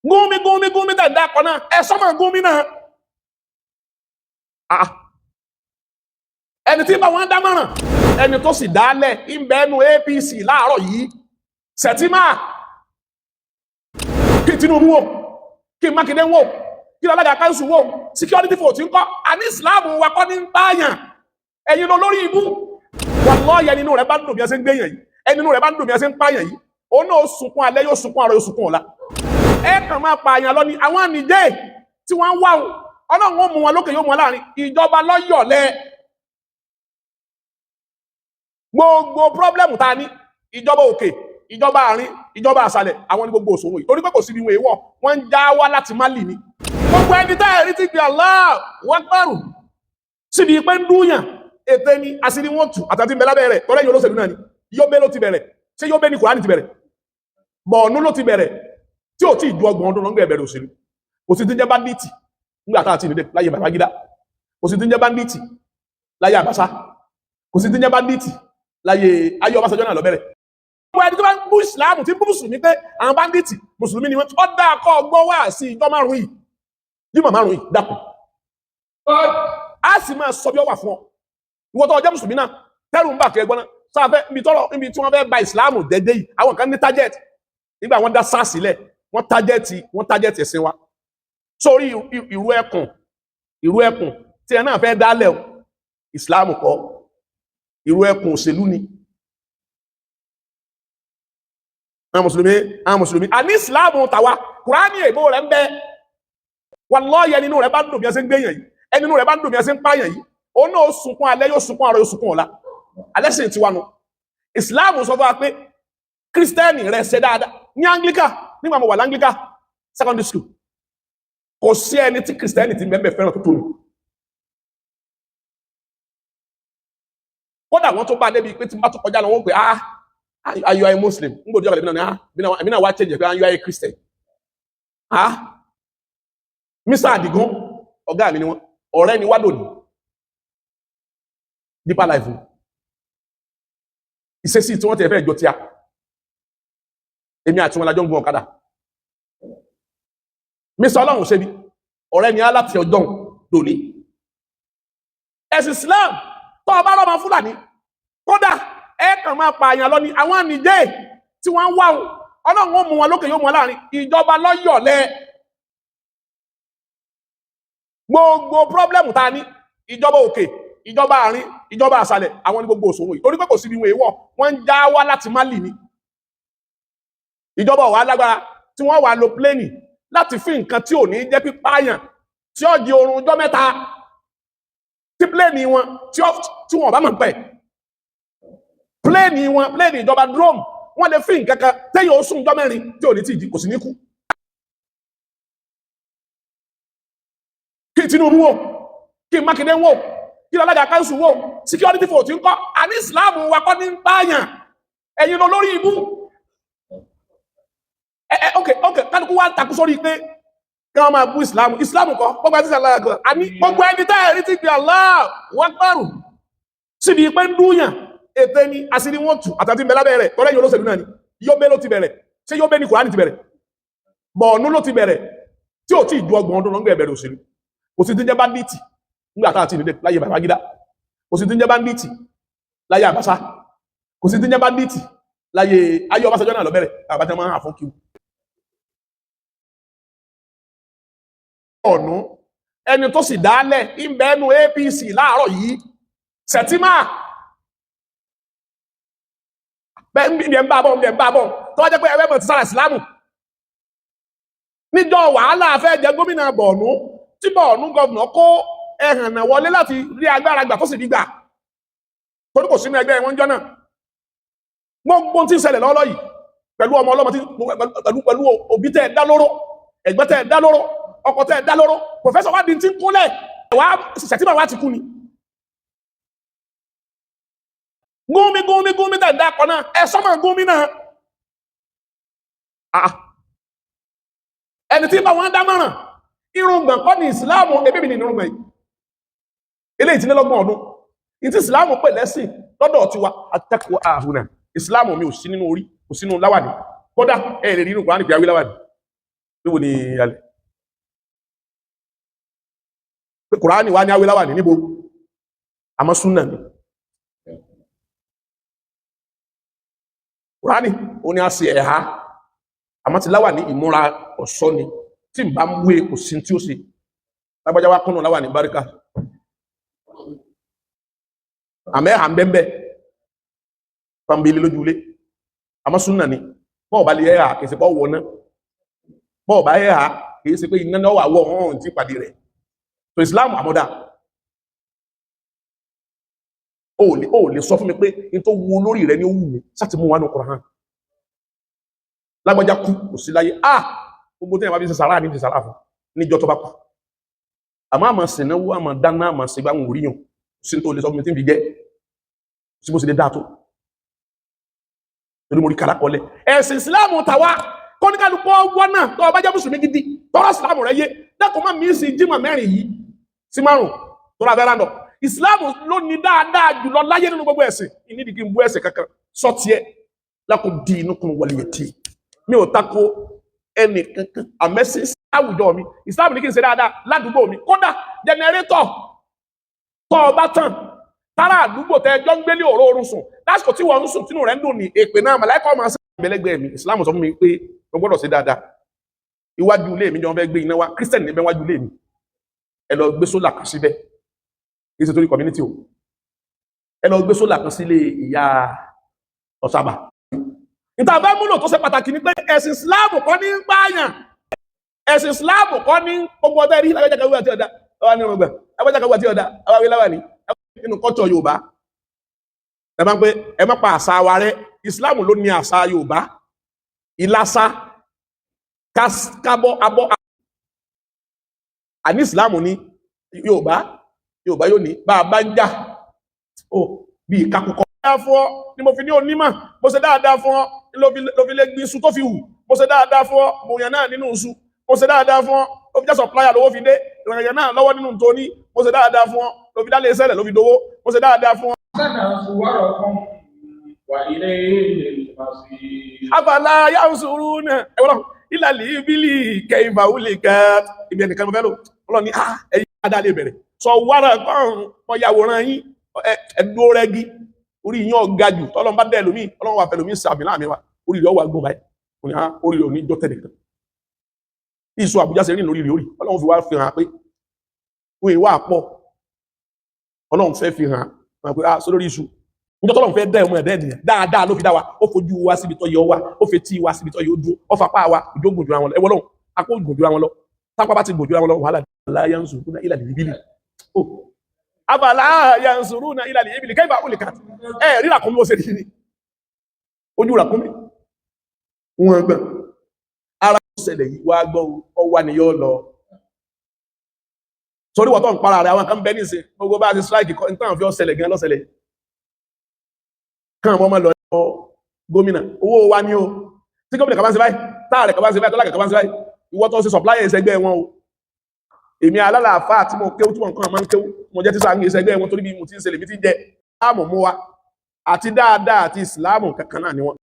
Gumi tẹ̀ dákọ̀ náà ẹ sọ́mọ̀ Gumi náà ẹni tí bá wọn dámọ̀ràn ẹni tó sì dálẹ̀ ìbẹ́nu APC láàárọ̀ yìí Shettima kí Tinubu wò kí Mákindé wò kí alága kanṣu wò security vote ńkọ́ àní Islam wa kọ́ ní ń pààyàn ẹ̀yin lọ lórí ibú wallahi ẹni inú rẹ̀ bá ń dùn bí ẹ ṣe ń gbéyàn yìí ẹni inú rẹ̀ bá ń dùn bí ẹ ṣe ń pààyàn yìí òun náà sunkún alẹ́ yóò sunkún àárọ̀ yóò sunkún ọ̀la ẹ kàn máa pààyàn lọ ní àwọn ànìjẹ́ tí wọ́n ń wá Ọlọ́run ó mú wọn lókè yóò mú wọn láàrin ìjọba lọ́yọ̀lẹ́ gbogbo problem ta ní ìjọba òkè ìjọba àárín ìjọba àsàlẹ̀ àwọn ní gbogbo òṣòwò yìí torí pé kò sí bí wọn èèwọ̀ wọ́n ń já wá láti Mali ní gbogbo ẹni tá ẹ̀rí ti gbé Allah wọ́n gbẹ̀rù síbi pé ń dúyàn ètè ni àṣírí wọn tù àtàtì mẹ́lábẹ́ rẹ̀ tọ́lẹ́ yóò lóṣèlú náà ni Yobe ló ti bẹ̀rẹ̀ ṣé Yobe ní Kùránì ti bẹ̀rẹ̀ Borno ló ti bẹ̀rẹ̀ tí ò tí ì ju ọgbọ̀n ọdún lọ́gbẹ̀ bẹ̀rẹ̀ òṣèlú kò sí ti ń jẹ́ bandit nígbà tá àti ìdílé láyé Babangida kò sí ti ń jẹ́ bandit láyé Abacha kò sí ti ń jẹ́ bandit láyé ayé Ọbásanjọ́ náà lọ bẹ̀rẹ̀ gbogbo ẹni tó bá ń bú ìsìláàmù tí ń bú mùsùlùmí pé àwọn bandits mùsùlùmí ni wọ́n ó dá akọ́ ọgbọ́n wá sí ìjọ márùn-ún yìí jímọ̀ márùn-ún yìí dákun a sì máa sọ bí ó wà fún ọ ìwọ tó jẹ́ mùsùlùmí náà tẹ́rù ń bà kẹ́ gbọ́n náà sáfẹ́ ibi tí wọ́n fẹ́ ba ìsìláàmù dédé yìí àwọn kan ní target nígbà wọ́n dá SARS sílẹ̀ wọ́n target ẹ̀sìn wa sórí ìrú ẹkùn tí ẹ náà fẹ́ dálẹ̀ ìsìláàmù kọ́ ìrú ẹkùn òṣèlú ni àwọn mùsùlùmí a ní ìsìláàmù tàwa Kùránì èbó rẹ̀ ń bẹ wallahi ẹni inú rẹ̀ bá ń dùn bí ẹ ṣe ń gbéyàn yìí ẹni inú rẹ̀ bá ń dùn bí ẹ ṣe ń pààyàn yìí ó náà sunkún alẹ́ yóò sunkún àárọ̀ yóò sunkún ọ̀la alẹ́sìn tiwa nu ìsìláàmù sọ fún wa pé kírísítẹ́nì rẹ̀ ṣe dáadáa ní Anglican nígbà mo wà l'Anglican secondary school kò sí ẹni tí kírísítẹ́nì ti mẹ́bẹ̀ fẹ́ràn tó tó mi kódà wọ́n tó bá débi pé tí bá tó kọjá lọ wọ́n pè you are a Muslim ń gbòdì ọ̀rẹ́ mi náà wá change pé you are a Christian Mr. Adigun ọ̀gá mi ni wọ́n ọ̀rẹ́ ni wádò ní deeper life ìṣesí tí wọ́n tẹ̀ fẹ́ jọ tí a èmi àti wọn lájọ́ ń gun ọ̀kadà Mr. Ọlọ́run ṣe bí ọ̀rẹ́ ni á láti ọjọ́ lónìí ẹ̀sìn Islam tó ọba rọ́mọ Fúlàní kódà ẹ̀kàn máa pààyàn lọ ní àwọn ànìjẹ́ tí wọ́n ń wá Ọlọ́run ó mú wọn lókè yóò mú wọn láàrin ìjọba lọ́yọ̀lẹ́ gbogbo problem ta ní ìjọba òkè ìjọba àárín ìjọba àsàlẹ̀ àwọn ní gbogbo òṣòwò yìí torí pé kò sí bí wọn èèwọ̀ wọ́n ń já wá láti Mali ní ìjọba ọ̀wá lágbára tí wọ́n wà lo pléènì láti fi nǹkan tí ò ní jẹ́ pípáyàn tí ó di oorun ọjọ́ mẹ́ta tí pléènì wọn tí wọ́n bá mọ̀ pẹ́ pléènì ìjọba drone wọ́n lè fi nǹkan kan tẹ́yìn ó sùn ọjọ́ mẹ́rin tí ò ní tí kò sí ní kú kí Tinubu wò kí Mákindé wò kí alága kanṣu wò security vote ńkọ́ àní Islam wa kọ́ ní ń pààyàn ẹ̀yin lọ lórí ibú okay kálukú wá takú sórí pé kí wọ́n máa bú Islam kọ́ gbogbo àti ìsàlẹ̀ àgbà àní gbogbo ẹni tá ẹ̀rí ti gbé Allah wọ́n gbẹ̀rù síbi pé ń dúyàn ètè ni àṣírí wọn tù àtàtì mẹ́lábẹ́ rẹ̀ tọ́lẹ́ yóò lóṣèlú náà ni Yobe ló ti bẹ̀rẹ̀ ṣé Yobe ní Kùránì ti bẹ̀rẹ̀ Borno ló ti bẹ̀rẹ̀ tí ò tí ì ju ọgbọ̀n ọdún lọ́gbẹ̀ bẹ̀rẹ̀ òṣèlú kò sí ti ń jẹ́ bandit nígbà tá àti ìdílé láyé Babangida kò sí ti ń jẹ́ bandit láyé Abacha kò sí ti ń jẹ́ bandit láyé ayé Ọbásanjọ́ náà lọ bẹ̀rẹ̀ àbátẹ́ máa ń àfún kí ọ̀nà ẹni tó sì dálẹ̀ ìbẹ́nu APC láàárọ̀ yìí Shettima bẹ́ẹ̀ ń bá bọ́ tó wá jẹ́ pé ẹwẹ́ mọ̀ ti sára ìsìlámù níjọ́ wàhálà fẹ́ jẹ gómìnà Borno tí Borno gọ́vnà kó ẹ̀hànà wọlé láti rí agbára gbà tó sì gbígbà torí kò sínú ẹgbẹ́ wọn jọ náà gbogbo tí ń ṣẹlẹ̀ lọ́lọ́ yìí pẹ̀lú ọmọ ọlọ́mọ pẹ̀lú òbí tẹ́ dá lóró ẹ̀gbẹ́ tẹ́ dá lóró ọkọ tẹ́ dá lóró pòfẹ́sọ̀ wá di tí ń kúnlẹ̀ wá Shettima wá ti kú ni Gumi tẹ́ dákọ̀ náà ẹ sọ́mọ̀ Gumi náà ẹni tí bá wọn dámọ̀ràn irùngbọ̀n kọ́ ní ìsìláàmù ebí mi ní irùngbọ̀n yìí ilé ìtìlélọ́gbọ̀n ọdún ìtí ìsìláàmù pè lẹ́sìn lọ́dọ̀ tiwa àtẹ́kọ̀ọ́ àhùnà ìsìláàmù mi ò sí nínú orí kò sínú láwàní kódà ẹ lè rí inú Kùránì pé awí láwàní níbo ni alẹ́ pé Kùránì wá ní awé láwà ní níbo àmọ́ súnà ni Kùránì ó ní a ṣe ẹ̀há àmọ́ ti láwà ní ìmúra ọ̀ṣọ́ ni tí n bá ń wé kò sí tí ó ṣe lágbájá wá kúnnù láwà ní báríkà àmẹ́ à ń bẹ́ẹ̀ pàmbélé lójúlé àmọ́ súnà ni bọ́ọ̀ bá lè ẹ̀hà kìí ṣe pọ́ wọ náà bọ́ọ̀ bá ẹ̀hà kìí ṣe pé iná náà wà wọ́ hàn tí pàdé rẹ̀ so Islam àmọ́dá ó lè sọ fún mi pé in tó wu lórí rẹ̀ ní ó wù mí sáti mú wánú Kùránì lágbájá kú kò sí láyé gbogbo tí ẹ̀wà bí ṣe sàrá ní ti sàrá fún níjọ́ tó bá kú àmọ́ àmọ́ sìnáwó àmọ́ dáná àmọ́ sí bá ń wòríyàn sí tó lè sọ fún mi tí ń fi jẹ́ sí bó sì lè dáa tó torí mo rí kàlákọlẹ̀ ẹ̀sìn Islam tàwa kọ́níkàlùkọ́ wọ́n náà tó ọba jẹ́ mùsùlùmí gidi tọ́rọ Islam rẹ̀ yé dákùn má mìí sí jímọ̀ mẹ́rin yìí sí márùn tó rà fẹ́ràn lọ Islam ló ní dáadáa jùlọ láyé nínú gbogbo ẹ̀sìn ìnídìí kí n bú ẹ̀sìn kankan sọ́tí ẹ lakum dinukum waliyati mi ò tako ẹnì kankan àmẹ́sìn àwùjọ mi Islam ní kí n ṣe dáadáa ládùúgbò mi kódà jẹnẹrétọ̀ tó ọba tán tára àdúgbò tẹ ẹjọ́ ń gbélé òró orun sùn lásìkò tí wọ́n ń sùn tínú rẹ̀ ń dùn ní èpè náà màláíkà máa sí ìbẹ̀lẹ́gbẹ̀ẹ́ mi Islam sọ fún mi pé mo gbọ́dọ̀ sí dáadáa iwájú ilé mi jọ fẹ́ gbé iná wá Christian ní bẹ́ wájú ilé mi ẹ lọ gbé sólà kan síbẹ̀ ìṣe torí community o ẹ lọ gbé sólà kan sílé ìyá ọ̀sábà níta bá múlò tó ṣe pàtàkì ní pé ẹ̀sìn Islam kọ́ ní ń pààyàn ẹ̀sìn Islam kọ́ ní gbogbo ọdẹ rí lágbàjákàwé àti ọ̀dá ọwá ní ọgbà lágbàjákàwé àti ọ̀dá awáwé láwà ní nínú kọ́tọ̀ Yorùbá ẹ máa ń pé ẹ má pa àṣà wa rẹ Islam ló ní àṣà Yorùbá ìlàsà kábọ́ abọ́ àní Islam ní Yorùbá yóò ní bá a bá ń jà bí ìkakùkọ fún ọ ni mo fi ní onímọ̀ mo ṣe dáadáa fún ọ ló fi lè gbin iṣu tó fi hù mo ṣe dáadáa fún ọ mòyàn náà nínú iṣu mo ṣe dáadáa fún ọ ló fi jẹ́ supplier lówó fi dé ìrìnàjò náà lọ́wọ́ nínú tó ní mo ṣe dáadáa fún ọ ló fi dálé iṣẹ́ rẹ̀ ló fi dówó mo ṣe dáadáa fún ọ. Afala yansuruna ẹ̀wọ̀n ìlàlẹ̀ ìbílì kẹfà wúlì ká ibi ẹnìkan mo fẹ́ lò ọlọ́run ní ẹ̀yìn adá lè bẹ̀rẹ̀ sọ wàrà kan ọ̀yàwòrán yín ẹ̀dó rẹ́gí orí yín ọ̀gá jù tọ́lọ́n bá dẹ̀ lómi ọlọ́run wà fẹ́ lómi sàmì láàmì wa orí rẹ̀ wà gbọ́n báyìí orí rẹ̀ ò ní jọ́tẹ̀ nìkan ìṣù Àbújá ṣe rí lórí rẹ̀ orí ọlọ́run fi wá fi hàn pé wọ́n ìwà pọ̀ ọlọ́run fẹ́ fi hàn pé sọ lórí ìṣù níjọ́ tọ́lọ́run fẹ́ dá ẹ̀mú ẹ̀dẹ́ ènìyàn dáadáa ló fi dá wa ó fojú wa síbi tọ́ yọ wa ó fi tí wa síbi tọ́ yọ dúró ó fapá wa ìjó gùn jù àwọn lọ ẹwọ́ lọ́hùn akó gùn jù àwọn lọ tápá bá ti gùn jù àwọn lọ wàhálà láyé ń sùn ilà ìbílì afala yansuruna ila al-ibli kayfa ulikat rí ràkúnmí ó ṣe rí ní ojú ràkúnmí wọn gbọ́n ara ṣẹlẹ̀ yìí wá gbọ́ ọwà ni yóò lọ torí wọ́n tó ń para rẹ̀ àwọn kan bẹ́ ní ìsìn gbogbo bá ti strike kọ́ nǹkan fi ọ́sẹ̀lẹ̀ gan lọ́sẹ̀lẹ̀ kan mọ́ lọ gómìnà owó wa ní o tí gómìnà kàbá sí báyìí táàrẹ̀ kàbá sí báyìí tọ́lákẹ̀ kàbá sí báyìí ìwọ́ tó ṣe supplier ìṣẹ́gbẹ́ wọn o èmi alálàáfà tí mo kéwú tí mo nǹkan máa ń kéwú mo jẹ́ tí sáà ń ìṣẹ́gbẹ́ wọn torí bí mo ti ń ṣe lèmi ti jẹ́ àmọ̀ mú wa àti dáadáa àti ìsìláàmù kankan náà ni wọ́n